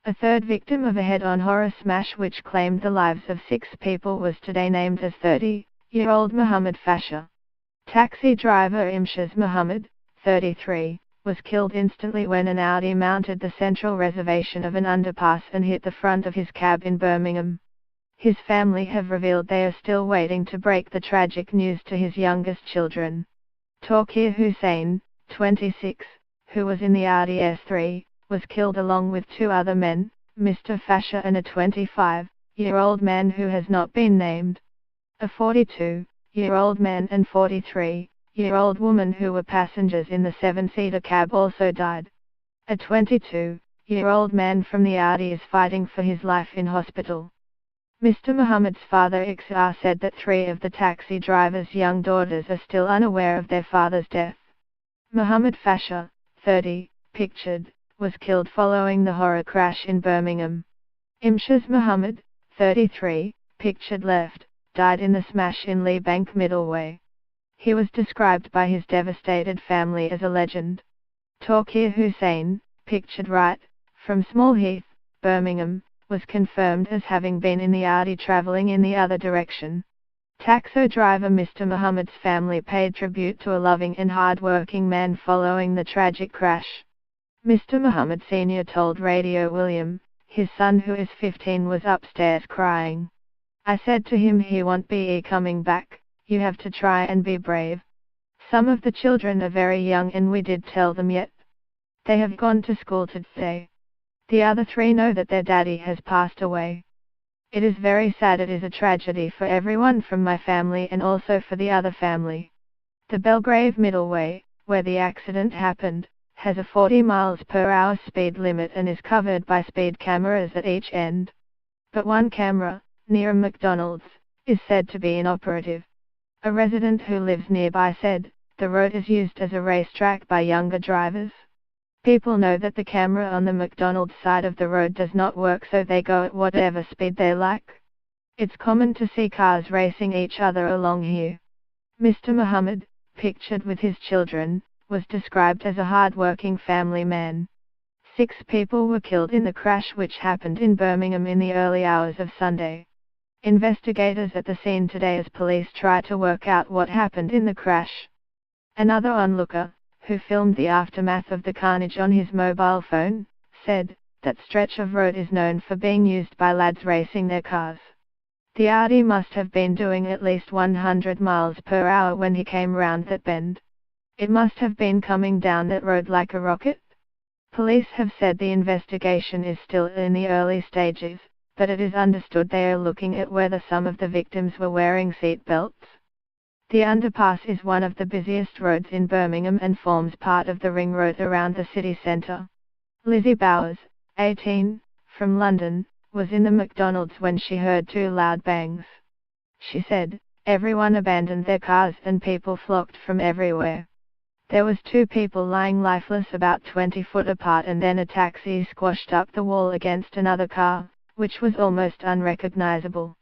A third victim of a head-on horror smash which claimed the lives of 6 people was today named as 30-year-old Muhammad Fasha. Taxi driver Imtiaz Muhammad, 33, was killed instantly when an Audi mounted the central reservation of an underpass and hit the front of his cab in Birmingham. His family have revealed they are still waiting to break the tragic news to his youngest children. Tawqir Hussain, 26, who was in the Audi S3, was killed along with 2 other men, Mr. Fasha and a 25-year-old man who has not been named. A 42-year-old man and 43-year-old woman who were passengers in the 7-seater cab also died. A 22-year-old man from the Audi is fighting for his life in hospital. Mr. Muhammad's father Iqsar said that 3 of the taxi driver's young daughters are still unaware of their father's death. Muhammad Fasha, 30, pictured, was killed following the horror crash in Birmingham. Imtiaz Muhammad, 33, pictured left, died in the smash in Lee Bank Middleway. He was described by his devastated family as a legend. Tawqir Hussain, pictured right, from Small Heath, Birmingham, was confirmed as having been in the Audi travelling in the other direction. Taxi driver Mr. Muhammad's family paid tribute to a loving and hard-working man following the tragic crash. Mr. Muhammad Sr. told Radio William, his son who is 15 was upstairs crying. I said to him he won't be coming back, you have to try and be brave. Some of the children are very young and we did tell them yet. They have gone to school today. The other 3 know that their daddy has passed away. It is very sad. It is a tragedy for everyone from my family and also for the other family. The Belgrave Middleway, where the accident happened, has a 40 miles per hour speed limit and is covered by speed cameras at each end. But one camera, near a McDonald's, is said to be inoperative. A resident who lives nearby said, the road is used as a racetrack by younger drivers. People know that the camera on the McDonald's side of the road does not work, so they go at whatever speed they like. It's common to see cars racing each other along here. Mr. Muhammad, pictured with his children, was described as a hard-working family man. 6 people were killed in the crash which happened in Birmingham in the early hours of Sunday. Investigators at the scene today as police try to work out what happened in the crash. Another onlooker, who filmed the aftermath of the carnage on his mobile phone, said, that stretch of road is known for being used by lads racing their cars. The Audi must have been doing at least 100 miles per hour when he came round that bend. It must have been coming down that road like a rocket. Police have said the investigation is still in the early stages, but it is understood they are looking at whether some of the victims were wearing seat belts. The underpass is one of the busiest roads in Birmingham and forms part of the ring road around the city centre. Lizzie Bowers, 18, from London, was in the McDonald's when she heard 2 loud bangs. She said, everyone abandoned their cars and people flocked from everywhere. There was 2 people lying lifeless about 20 foot apart and then a taxi squashed up the wall against another car, which was almost unrecognizable.